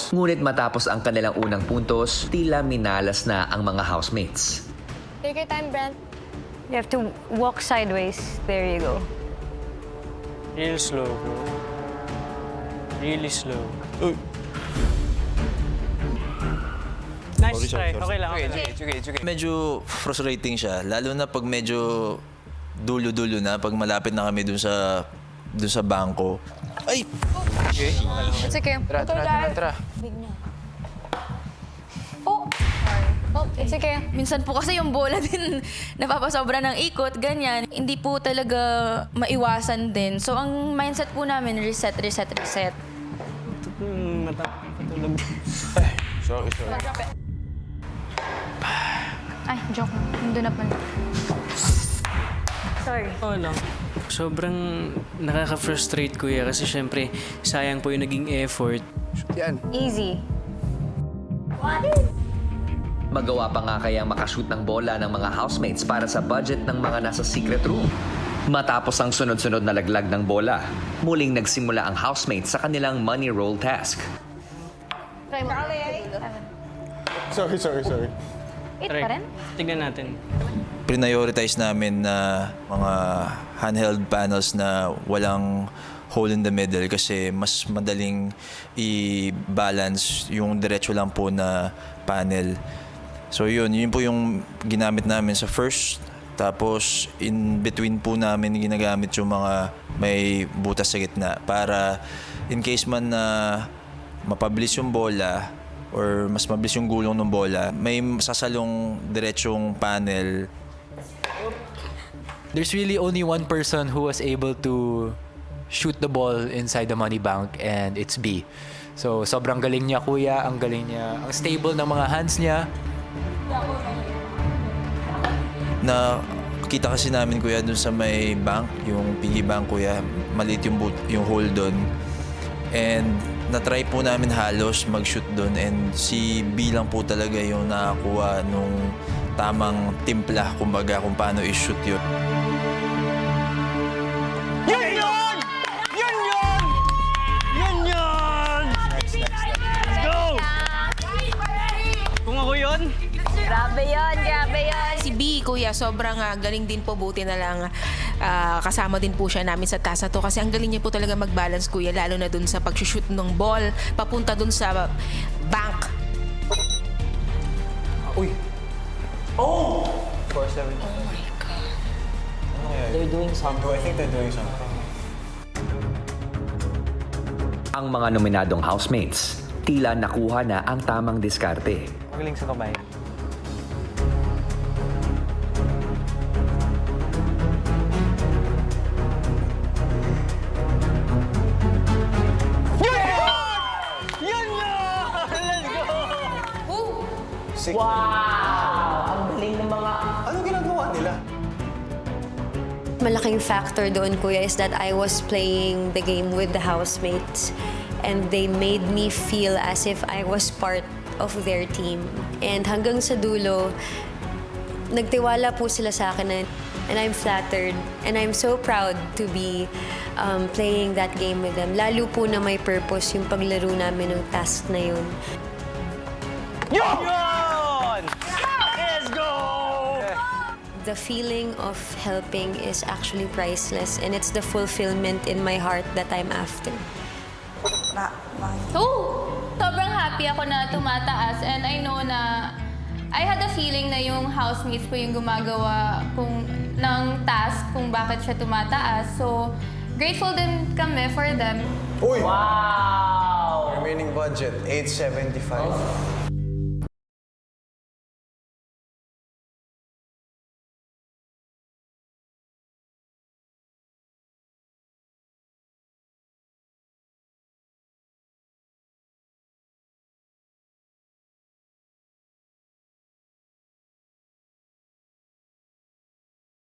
puntos. Ngunit matapos ang kanilang unang puntos, tila minalas na ang mga housemates. Take your time, Brent. You have to walk sideways. There you go. Real slow, bro. Really slow. Nice try. Okay lang. Medyo frustrating siya, lalo na pag medyo dulo-dulo na, pag malapit na kami dun sa bangko. Ay! It's okay. Tara. Oh, it's okay. Minsan po kasi yung bola din napapasobra ng ikot, ganyan. Hindi po talaga maiwasan din. So ang mindset po namin, reset. Matulog. Sorry. Ay, joke. Nandun na pala. Sorry. Oo lang. Sobrang nakaka-frustrate, kuya, kasi syempre sayang po yung naging effort. Yan. Easy. Magawa pa nga kayang makashoot ng bola ng mga housemates para sa budget ng mga nasa secret room. Matapos ang sunod-sunod na laglag ng bola, muling nagsimula ang housemates sa kanilang money roll task. Sorry. It pa rin? Tignan natin. Prioritize namin na mga handheld panels na walang hole in the middle kasi mas madaling i-balance yung diretso lang po na panel. So yun po yung ginamit namin sa first. Tapos in between po namin ginagamit yung mga may butas sa gitna para in case man na mapabilis yung bola or mas mabilis yung gulong ng bola, may sasalong diretsong panel. There's really only one person who was able to shoot the ball inside the money bank, and it's B. So sobrang galing niya, kuya. Ang galing niya. Ang stable ng mga hands niya. Na kita kasi namin, kuya, dun sa may bank, yung piggy bank, kuya, maliit yung hole dun. And na-try po namin halos mag-shoot dun, and si B lang po talaga yung nakakuha nung tamang timpla, kumbaga, kung paano i-shoot yun. Let's go! Kung ako yun, Grabe yun. Si B, kuya, sobrang galing din po. Buti na lang kasama din po siya namin sa task na to. Kasi ang galing niya po talaga mag-balance, kuya. Lalo na dun sa pag-shoot ng ball, papunta dun sa bank. Uy. Oh! 4-7. Oh my God. They're doing something. I think they're doing something. Ang mga nominadong housemates, tila nakuha na ang tamang diskarte. Magaling sa kamay. Wow! Ang galing ng mga... Ano ginagawa nila? Malaking factor doon, kuya, is that I was playing the game with the housemates and they made me feel as if I was part of their team. And hanggang sa dulo, nagtiwala po sila sa akin and I'm flattered and I'm so proud to be playing that game with them. Lalo po na may purpose yung paglaro namin ng task na yun. yun! Let's go! The feeling of helping is actually priceless and it's the fulfillment in my heart that I'm after. Sobrang happy ako na tumataas, and I know na I had a feeling na yung housemates ko yung gumagawa ng task kung bakit siya tumataas. So, grateful din kami for them. Uy! Wow! Remaining budget, 875.